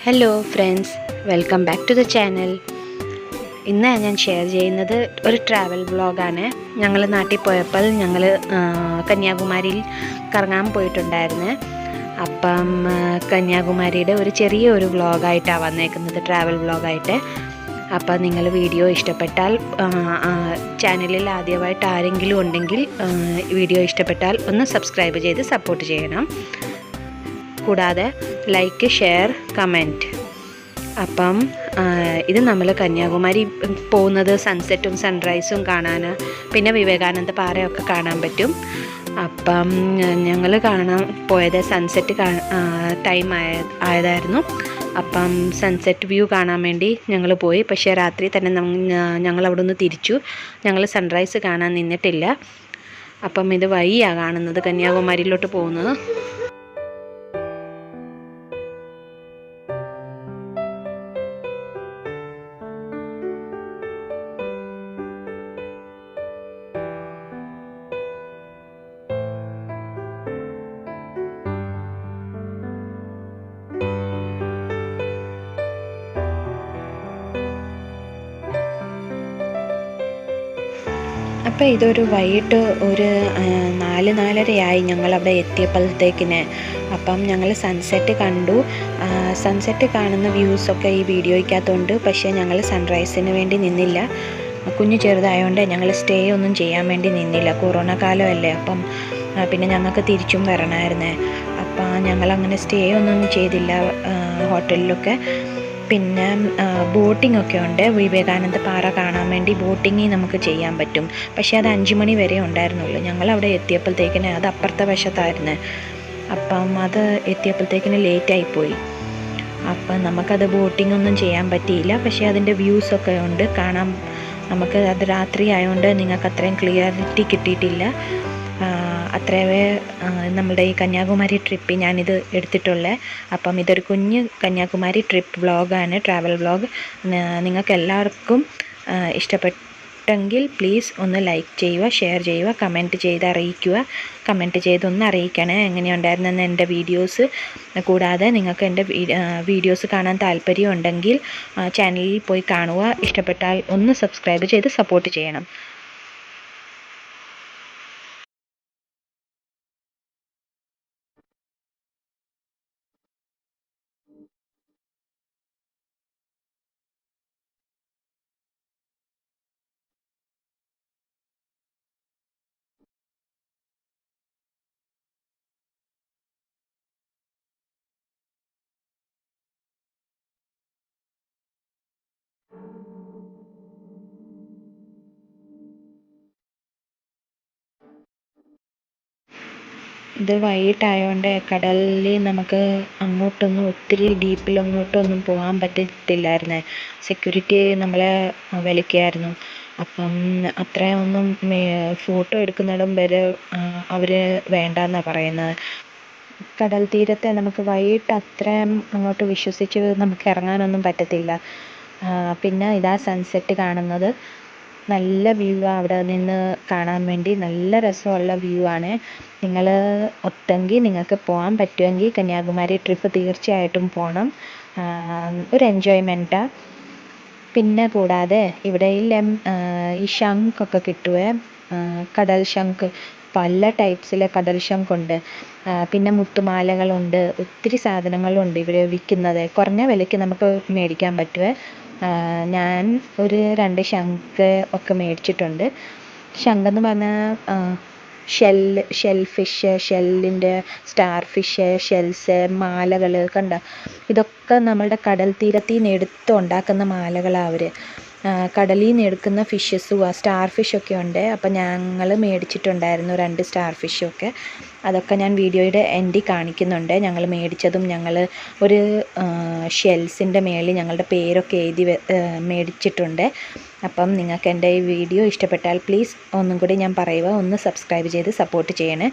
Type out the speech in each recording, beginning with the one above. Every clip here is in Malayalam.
Hello friends, welcome back to the channel. ഇന്ന് ഞാൻ ഷെയർ ചെയ്യുന്നത് ഒരു ട്രാവൽ വ്ളോഗാണ്. ഞങ്ങൾ നാട്ടിൽ പോയപ്പോൾ ഞങ്ങൾ കന്യാകുമാരിയിൽ കറങ്ങാൻ പോയിട്ടുണ്ടായിരുന്നു. അപ്പം കന്യാകുമാരിയുടെ ഒരു ചെറിയൊരു വ്ളോഗായിട്ടാണ് വന്നേക്കുന്നത്, ട്രാവൽ വ്ളോഗായിട്ട്. അപ്പോൾ നിങ്ങൾ വീഡിയോ ഇഷ്ടപ്പെട്ടാൽ, ചാനലിൽ ആദ്യമായിട്ട് ആരെങ്കിലും ഉണ്ടെങ്കിൽ വീഡിയോ ഇഷ്ടപ്പെട്ടാൽ ഒന്ന് സബ്സ്ക്രൈബ് ചെയ്ത് സപ്പോർട്ട് ചെയ്യണം. കൂടാതെ ലൈക്ക്, ഷെയർ, കമൻറ്റ്. അപ്പം ഇത് നമ്മൾ കന്യാകുമാരി പോകുന്നത് സൺസെറ്റും സൺറൈസും കാണാൻ, പിന്നെ വിവേകാനന്ദ പാറയൊക്കെ കാണാൻ പറ്റും. അപ്പം ഞങ്ങൾ കാണാൻ പോയത് സൺസെറ്റ് ടൈം ആയതായിരുന്നു. അപ്പം സൺസെറ്റ് വ്യൂ കാണാൻ വേണ്ടി ഞങ്ങൾ പോയി. പക്ഷേ രാത്രി തന്നെ ഞങ്ങൾ അവിടെ നിന്ന് തിരിച്ചു. ഞങ്ങൾ സൺറൈസ് കാണാൻ നിന്നിട്ടില്ല. അപ്പം ഇത് വഴിയാണ് കാണുന്നത്, കന്യാകുമാരിയിലോട്ട് പോകുന്നത്. അപ്പോൾ ഇതൊരു വൈകിട്ട് ഒരു 4-4:30 ഞങ്ങളവിടെ എത്തിയപ്പോഴത്തേക്കിന്. അപ്പം ഞങ്ങൾ സൺസെറ്റ് കണ്ടു. സൺസെറ്റ് കാണുന്ന വ്യൂസൊക്കെ ഈ വീഡിയോയ്ക്കകത്തുണ്ട്. പക്ഷേ ഞങ്ങൾ സൺറൈസിന് വേണ്ടി നിന്നില്ല. കുഞ്ഞ് ചെറുതായതുകൊണ്ട് ഞങ്ങൾ സ്റ്റേ ഒന്നും ചെയ്യാൻ വേണ്ടി നിന്നില്ല. കൊറോണ കാലമല്ലേ, അപ്പം പിന്നെ ഞങ്ങൾക്ക് തിരിച്ചും വരണമായിരുന്നേ. അപ്പം ഞങ്ങളങ്ങനെ സ്റ്റേ ഒന്നും ചെയ്തില്ല ഹോട്ടലിലൊക്കെ. പിന്നെ ബോട്ടിംഗ് ഒക്കെ ഉണ്ട്. വിവേകാനന്ദ പാറ കാണാൻ വേണ്ടി ബോട്ടിങ് നമുക്ക് ചെയ്യാൻ പറ്റും. പക്ഷേ അത് 5 മണി വരെ ഉണ്ടായിരുന്നുള്ളൂ. ഞങ്ങളവിടെ എത്തിയപ്പോഴത്തേക്കിന് അത് അപ്പുറത്തെ വശത്തായിരുന്നു. അപ്പം അത് എത്തിയപ്പോഴത്തേക്കിന് ലേറ്റായിപ്പോയി. അപ്പം നമുക്കത് ബോട്ടിംഗ് ഒന്നും ചെയ്യാൻ പറ്റിയില്ല. പക്ഷേ അതിൻ്റെ വ്യൂസൊക്കെ ഉണ്ട് കാണാൻ. നമുക്ക് അത് രാത്രി ആയതുകൊണ്ട് നിങ്ങൾക്ക് അത്രയും ക്ലിയറിറ്റി കിട്ടിയിട്ടില്ല. അത്രയേ നമ്മുടെ ഈ കന്യാകുമാരി ട്രിപ്പിൽ ഞാനിത് എടുത്തിട്ടുള്ളത്. അപ്പം ഇതൊരു കുഞ്ഞ് കന്യാകുമാരി ട്രിപ്പ് വ്ളോഗാണ്, ട്രാവൽ വ്ളോഗ്. നിങ്ങൾക്ക് എല്ലാവർക്കും ഇഷ്ടപ്പെട്ടെങ്കിൽ പ്ലീസ് ഒന്ന് ലൈക്ക് ചെയ്യുക, ഷെയർ ചെയ്യുക, കമൻറ്റ് ചെയ്ത് അറിയിക്കുക. കമൻറ്റ് ചെയ്തൊന്ന് അറിയിക്കണേ എങ്ങനെയുണ്ടായിരുന്നെന്ന് എൻ്റെ വീഡിയോസ്. കൂടാതെ നിങ്ങൾക്ക് എൻ്റെ വീഡിയോസ് കാണാൻ താല്പര്യമുണ്ടെങ്കിൽ ചാനലിൽ പോയി കാണുക. ഇഷ്ടപ്പെട്ടാൽ ഒന്ന് സബ്സ്ക്രൈബ് ചെയ്ത് സപ്പോർട്ട് ചെയ്യണം. ഇത് വൈകിട്ടായതുകൊണ്ട് കടലിൽ നമുക്ക് അങ്ങോട്ടൊന്നും ഒത്തിരി ഡീപ്പിലങ്ങോട്ടൊന്നും പോകാൻ പറ്റത്തില്ലായിരുന്നേ. സെക്യൂരിറ്റി നമ്മളെ വിളിക്കുമായിരുന്നു. അപ്പം അത്രയൊന്നും ഫോട്ടോ എടുക്കുന്നിടം വരെ അവർ വേണ്ടെന്നാണ് പറയുന്നത്. കടൽ തീരത്തെ നമുക്ക് വൈകിട്ട് അത്രയും അങ്ങോട്ട് വിശ്വസിച്ച് നമുക്ക് ഇറങ്ങാനൊന്നും പറ്റത്തില്ല. പിന്നെ ഇതാ സൺസെറ്റ് കാണുന്നത്. നല്ല വ്യൂ ആണ് അവിടെ നിന്ന് കാണാൻ വേണ്ടി. നല്ല രസമുള്ള വ്യൂ ആണ്. നിങ്ങൾ ഒത്തെങ്കിൽ നിങ്ങൾക്ക് പോകാൻ പറ്റുമെങ്കിൽ കന്യാകുമാരി ട്രിപ്പ് തീർച്ചയായിട്ടും പോകണം. ഒരു എൻജോയ്മെൻറ്റാണ്. പിന്നെ കൂടാതെ ഇവിടെ ഈ ശംഖൊക്കെ കിട്ടുമേ, കടൽ ശംഖ്. പല ടൈപ്സിലെ കടൽ ശംഖുണ്ട്. പിന്നെ മുത്തുമാലകളുണ്ട്. ഒത്തിരി സാധനങ്ങളുണ്ട് ഇവിടെ വിൽക്കുന്നത്. കുറഞ്ഞ വിലയ്ക്ക് നമുക്ക് മേടിക്കാൻ പറ്റുമേ. ഞാൻ ഒരു 2 ശംഖ് ഒക്കെ മേടിച്ചിട്ടുണ്ട്. ശംഖെന്ന് പറഞ്ഞാൽ ഷെൽ ഫിഷ്, ഷെല്ലിൻ്റെ സ്റ്റാർ ഫിഷ്, ഷെൽസ്, മാലകൾ കണ്ട. ഇതൊക്കെ നമ്മളുടെ കടൽ തീരത്തിൽ നിന്ന് എടുത്ത് ഉണ്ടാക്കുന്ന മാലകളാണ് അവർ. കടലിൽ നിന്ന് എടുക്കുന്ന ഫിഷസും സ്റ്റാർ ഫിഷൊക്കെ ഉണ്ട്. അപ്പം ഞങ്ങൾ മേടിച്ചിട്ടുണ്ടായിരുന്നു 2 സ്റ്റാർ ഫിഷൊക്കെ. അതൊക്കെ ഞാൻ വീഡിയോയുടെ എൻഡിൽ കാണിക്കുന്നുണ്ട്. ഞങ്ങൾ മേടിച്ചതും ഞങ്ങൾ ഒരു ഷെൽസിൻ്റെ മേളിൽ ഞങ്ങളുടെ പേരൊക്കെ എഴുതി മേടിച്ചിട്ടുണ്ട്. അപ്പം നിങ്ങൾക്ക് എൻ്റെ ഈ വീഡിയോ ഇഷ്ടപ്പെട്ടാൽ പ്ലീസ് ഒന്നും കൂടി ഞാൻ പറയുക, ഒന്ന് സബ്സ്ക്രൈബ് ചെയ്ത് സപ്പോർട്ട് ചെയ്യണേ.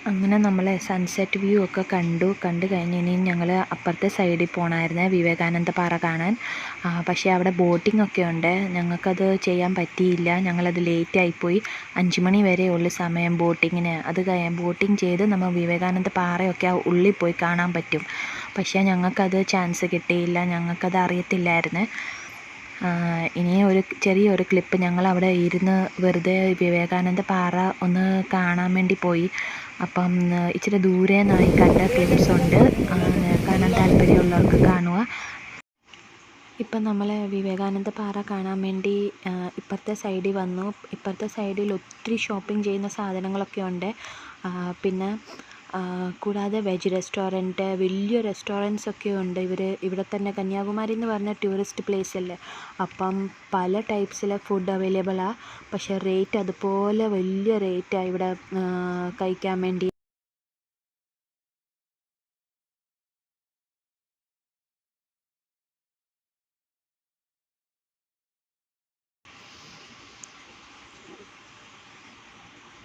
അങ്ങനെ നമ്മൾ സൺസെറ്റ് വ്യൂ ഒക്കെ കണ്ടു കഴിഞ്ഞ് ഇനി ഞങ്ങൾ അപ്പുറത്തെ സൈഡിൽ പോകണമായിരുന്നു വിവേകാനന്ദ പാറ കാണാൻ. പക്ഷേ അവിടെ ബോട്ടിംഗ് ഒക്കെ ഉണ്ട്. ഞങ്ങൾക്കത് ചെയ്യാൻ പറ്റിയില്ല, ഞങ്ങളത് ലേറ്റായിപ്പോയി. 5 മണി വരെ ഉള്ളു സമയം ബോട്ടിങ്ങിന്. അത് ബോട്ടിങ് ചെയ്ത് നമ്മൾ വിവേകാനന്ദ പാറയൊക്കെ ഉള്ളിൽ പോയി കാണാൻ പറ്റും. പക്ഷേ ഞങ്ങൾക്കത് ചാൻസ് കിട്ടിയില്ല, ഞങ്ങൾക്കത് അറിയത്തില്ലായിരുന്നു. ഇനി ചെറിയൊരു ക്ലിപ്പ് ഞങ്ങളവിടെ ഇരുന്ന് വെറുതെ വിവേകാനന്ദ പാറ ഒന്ന് കാണാൻ വേണ്ടി പോയി. അപ്പം ഇച്ചിരി ദൂരെ നിന്നായി കണ്ട ക്ലിപ്സ് ഉണ്ട്, കാണാൻ താല്പര്യമുള്ളവർക്ക് കാണുക. ഇപ്പം നമ്മൾ വിവേകാനന്ദ പാറ കാണാൻ വേണ്ടി ഇപ്പുറത്തെ സൈഡിൽ വന്നു. ഇപ്പുറത്തെ സൈഡിൽ ഒത്തിരി ഷോപ്പിംഗ് ചെയ്യുന്ന സാധനങ്ങളൊക്കെ ഉണ്ട്. പിന്നെ കൂടാതെ വെജ് റെസ്റ്റോറൻറ്റ്, വലിയ റെസ്റ്റോറൻറ്റ്സ് ഒക്കെ ഉണ്ട്. ഇവിടെ തന്നെ കന്യാകുമാരി എന്ന് പറഞ്ഞ ടൂറിസ്റ്റ് പ്ലേസ് അല്ലേ, അപ്പം പല ടൈപ്സിലെ ഫുഡ് അവൈലബിളാണ്. പക്ഷേ റേറ്റ് അതുപോലെ വലിയ റേറ്റാണ് ഇവിടെ കഴിക്കാൻ വേണ്ടി.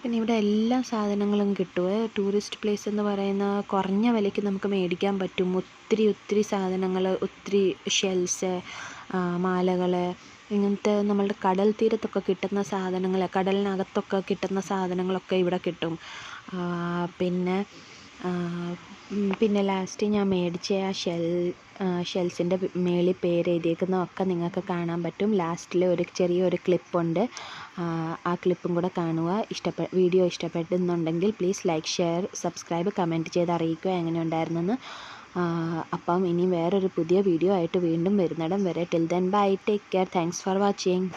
പിന്നെ ഇവിടെ എല്ലാ സാധനങ്ങളും കിട്ടും. ടൂറിസ്റ്റ് പ്ലേസ് എന്ന് പറയുന്ന കുറഞ്ഞ വിലയ്ക്ക് നമുക്ക് മേടിക്കാൻ പറ്റും. ഒത്തിരി സാധനങ്ങൾ, ഒത്തിരി ഷെൽസ്, മാലകൾ, ഇങ്ങനത്തെ നമ്മളുടെ കടൽ തീരത്തൊക്കെ കിട്ടുന്ന സാധനങ്ങൾ, കടലിനകത്തൊക്കെ കിട്ടുന്ന സാധനങ്ങളൊക്കെ ഇവിടെ കിട്ടും. പിന്നെ ലാസ്റ്റ് ഞാൻ മേടിച്ച ആ ഷെൽസിൻ്റെ മേളിൽ പേര് എഴുതിയേക്കുന്നതൊക്കെ നിങ്ങൾക്ക് കാണാൻ പറ്റും. ലാസ്റ്റിൽ ചെറിയൊരു ക്ലിപ്പുണ്ട്, ആ ക്ലിപ്പും കൂടെ കാണുക. വീഡിയോ ഇഷ്ടപ്പെടുന്നുണ്ടെങ്കിൽ please like, share, subscribe, comment ചെയ്ത് അറിയിക്കുക എങ്ങനെ ഉണ്ടായിരുന്നെന്ന്. അപ്പം ഇനി വേറൊരു പുതിയ വീഡിയോ ആയിട്ട് വീണ്ടും വരുന്നിടം വരെ till then bye, take care, thanks for watching.